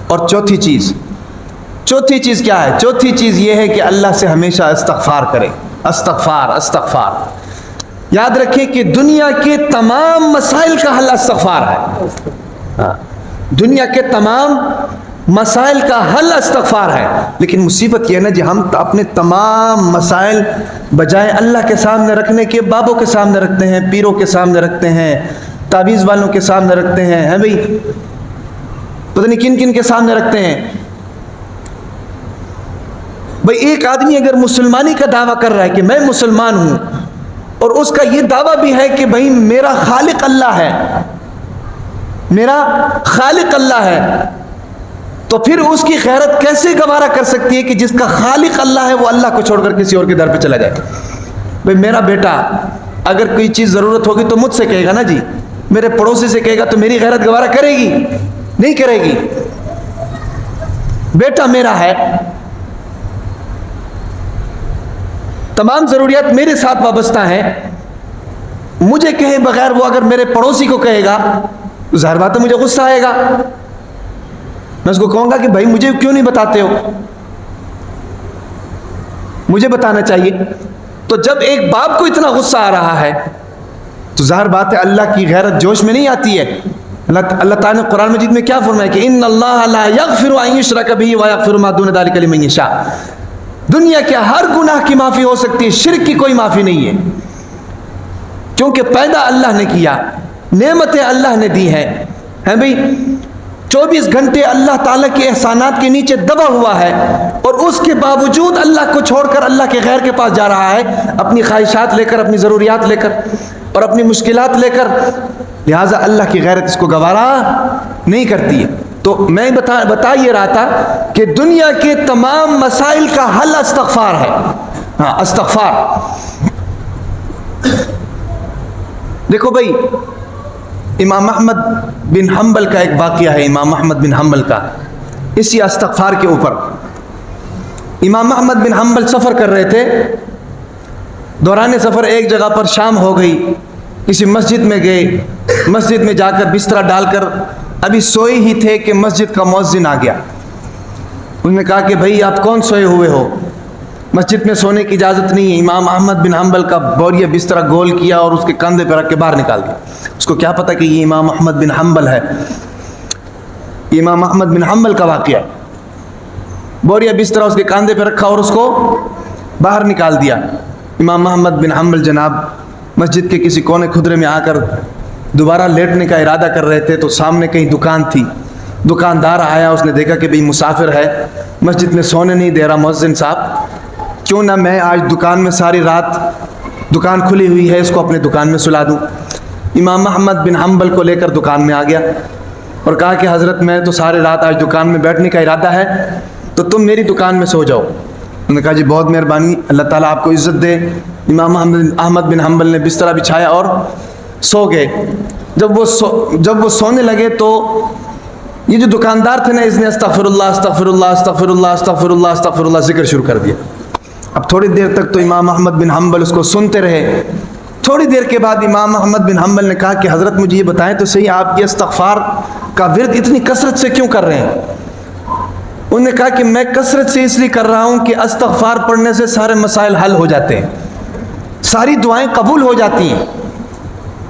اور چوتھی چیز کیا ہے؟ چوتھی چیز یہ ہے کہ اللہ سے ہمیشہ استغفار کرے. استغفار. یاد رکھیں کہ دنیا کے تمام مسائل کا حل استغفار ہے. دنیا کے تمام مسائل کا حل استغفار ہے. لیکن مصیبت یہ ہے نا جی، ہم اپنے تمام مسائل بجائے اللہ کے سامنے رکھنے کے بابوں کے سامنے رکھتے ہیں، پیروں کے سامنے رکھتے ہیں، تعویذ والوں کے سامنے رکھتے ہیں بھائی پتہ نہیں کن کے سامنے رکھتے ہیں. بھائی ایک آدمی اگر مسلمانی کا دعویٰ کر رہا ہے کہ میں مسلمان ہوں، اور اس کا یہ دعویٰ بھی ہے کہ بھائی میرا خالق اللہ ہے، تو پھر اس کی غیرت کیسے گوارا کر سکتی ہے کہ جس کا خالق اللہ ہے وہ اللہ کو چھوڑ کر کسی اور کے در پہ چلا جائے؟ بھائی میرا بیٹا اگر کوئی چیز ضرورت ہوگی تو مجھ سے کہے گا نا جی، میرے پڑوسی سے کہے گا تو میری غیرت گوارا کرے گی؟ نہیں کرے گی. بیٹا میرا ہے، تمام ضروریات میرے ساتھ وابستہ ہیں، مجھے کہے بغیر وہ اگر میرے پڑوسی کو کہے گا تو ظاہر بات ہے مجھے غصہ آئے گا. میں اس کو کہوں گا کہ بھائی مجھے کیوں نہیں بتاتے ہو، مجھے بتانا چاہیے. تو جب ایک باپ کو اتنا غصہ آ رہا ہے تو ظاہر بات ہے اللہ کی غیرت جوش میں نہیں آتی ہے. اللہ تعالیٰ نے قرآن مجید میں کیا فرمایا کہ ان اللہ لا یغفر ان یشرک بہ ویغفر ما دون ذلک لمن یشاء. دنیا کے ہر گناہ کی معافی ہو سکتی ہے، شرک کی کوئی معافی نہیں ہے، کیونکہ پیدا اللہ نے کیا، نعمتیں اللہ نے دی ہیں بھائی. 24 گھنٹے اللہ تعالیٰ کے احسانات کے نیچے دبا ہوا ہے، اور اس کے باوجود اللہ کو چھوڑ کر اللہ کے غیر کے پاس جا رہا ہے، اپنی خواہشات لے کر، اپنی ضروریات لے کر اور اپنی مشکلات لے کر. لہٰذا اللہ کی غیرت اس کو گوارا نہیں کرتی ہے. تو میں بتا یہ رہا تھا کہ دنیا کے تمام مسائل کا حل استغفار ہے. استغفار. دیکھو بھائی امام احمد بن حنبل کا ایک واقعہ ہے. امام احمد بن حنبل کا اسی استغفار کے اوپر. امام احمد بن حنبل سفر کر رہے تھے، دوران سفر ایک جگہ پر شام ہو گئی، کسی مسجد میں گئے. مسجد میں جا کر بستر ڈال کر ابھی سوئے ہی تھے کہ مسجد کا مؤذن آ گیا. انہوں نے کہا کہ بھائی آپ کون سوئے ہوئے ہو، مسجد میں سونے کی اجازت نہیں ہے. امام احمد بن حنبل کا بوریہ بستر گول کیا اور اس کے کندھے پہ رکھ کے باہر نکال دیا. اس کو کیا پتا کہ یہ امام احمد بن حنبل ہے، یہ امام احمد بن حنبل کا واقعہ ہے. بوریہ بستر اس کے کاندھے پہ رکھا اور اس کو باہر نکال دیا. امام احمد بن حنبل جناب مسجد کے کسی کونے خدرے میں آ کر دوبارہ لیٹنے کا ارادہ کر رہے تھے تو سامنے کہیں دکان تھی. دکاندار آیا، اس نے دیکھا کہ بھئی مسافر ہے، مسجد میں سونے نہیں دے رہا مؤذن صاحب، کیوں نہ میں آج دکان میں ساری رات، دکان کھلی ہوئی ہے، اس کو اپنے دکان میں سلا دوں. امام احمد بن حنبل کو لے کر دکان میں آ گیا اور کہا کہ حضرت میں تو ساری رات آج دکان میں بیٹھنے کا ارادہ ہے، تو تم میری دکان میں سو جاؤ. انہوں نے کہا جی بہت مہربانی، اللہ تعالیٰ آپ کو عزت دے. امام احمد بن حنبل نے بسترا بچھایا اور سو گئے. جب وہ سونے لگے تو یہ جو دکاندار تھے نا، اس نے استغفر اللہ استغفر اللہ استغفر اللہ استغفر اللہ استغفر اللہ ذکر شروع کر دیا. اب تھوڑی دیر تک تو امام احمد بن حنبل اس کو سنتے رہے. تھوڑی دیر کے بعد امام احمد بن حنبل نے کہا کہ حضرت مجھے یہ بتائیں تو صحیح، آپ یہ استغفار کا ورد اتنی کثرت سے کیوں کر رہے ہیں؟ انہوں نے کہا کہ میں کثرت سے اس لیے کر رہا ہوں کہ استغفار پڑھنے سے سارے مسائل حل ہو جاتے ہیں، ساری دعائیں قبول ہو جاتی ہیں.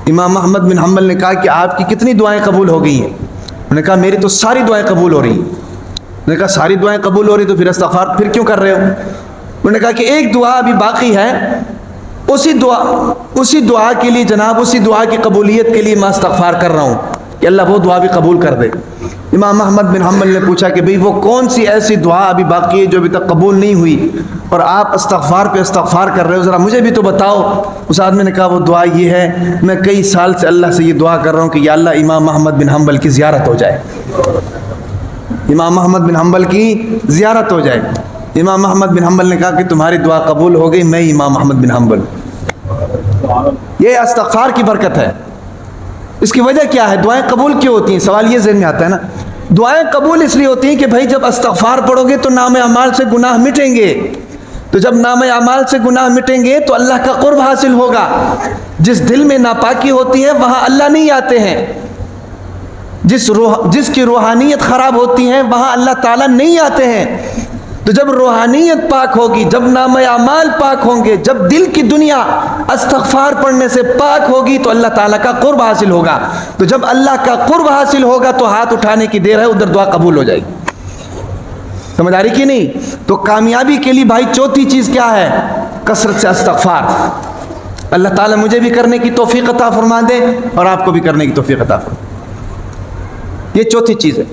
امام احمد بن حنبل نے کہا کہ آپ کی کتنی دعائیں قبول ہو گئی ہیں؟ انہوں نے کہا میری تو ساری دعائیں قبول ہو رہی ہیں. انہوں نے کہا ساری دعائیں قبول ہو رہی تو پھر استغفار پھر کیوں کر رہے ہو؟ انہوں نے کہا کہ ایک دعا ابھی باقی ہے، اسی دعا کے لیے جناب، اسی دعا کی قبولیت کے لیے میں استغفار کر رہا ہوں کہ اللہ وہ دعا بھی قبول کر دے. امام احمد بن حنبل نے پوچھا کہ بھئی وہ کون سی ایسی دعا ابھی باقی ہے جو ابھی تک قبول نہیں ہوئی اور آپ استغفار پہ استغفار کر رہے ہو، ذرا مجھے بھی تو بتاؤ. اس آدمی نے کہا وہ دعا یہ ہے، میں کئی سال سے اللہ سے یہ دعا کر رہا ہوں کہ یا اللہ امام احمد بن حنبل کی زیارت ہو جائے، امام احمد بن حنبل کی زیارت ہو جائے. امام احمد بن حنبل نے کہا کہ تمہاری دعا قبول ہو گئی، میں امام احمد بن حنبل. یہ استغفار کی برکت ہے. اس کی وجہ کیا ہے؟ دعائیں قبول کیوں ہوتی ہیں؟ سوال یہ ذہن میں آتا ہے نا. دعائیں قبول اس لیے ہوتی ہیں کہ بھائی جب استغفار پڑھو گے تو نام اعمال سے گناہ مٹیں گے، تو جب نام اعمال سے گناہ مٹیں گے تو اللہ کا قرب حاصل ہوگا. جس دل میں ناپاکی ہوتی ہے وہاں اللہ نہیں آتے ہیں. جس کی روحانیت خراب ہوتی ہے وہاں اللہ تعالیٰ نہیں آتے ہیں. تو جب روحانیت پاک ہوگی، جب نام اعمال پاک ہوں گے، جب دل کی دنیا استغفار پڑھنے سے پاک ہوگی تو اللہ تعالیٰ کا قرب حاصل ہوگا. تو جب اللہ کا قرب حاصل ہوگا تو ہاتھ اٹھانے کی دیر ہے، ادھر دعا قبول ہو جائے گی. سمجھ آ رہی کہ نہیں؟ تو کامیابی کے لیے بھائی چوتھی چیز کیا ہے؟ کثرت سے استغفار. اللہ تعالیٰ مجھے بھی کرنے کی توفیق عطا فرما دے اور آپ کو بھی کرنے کی توفیق عطا فرما. یہ چوتھی چیز ہے.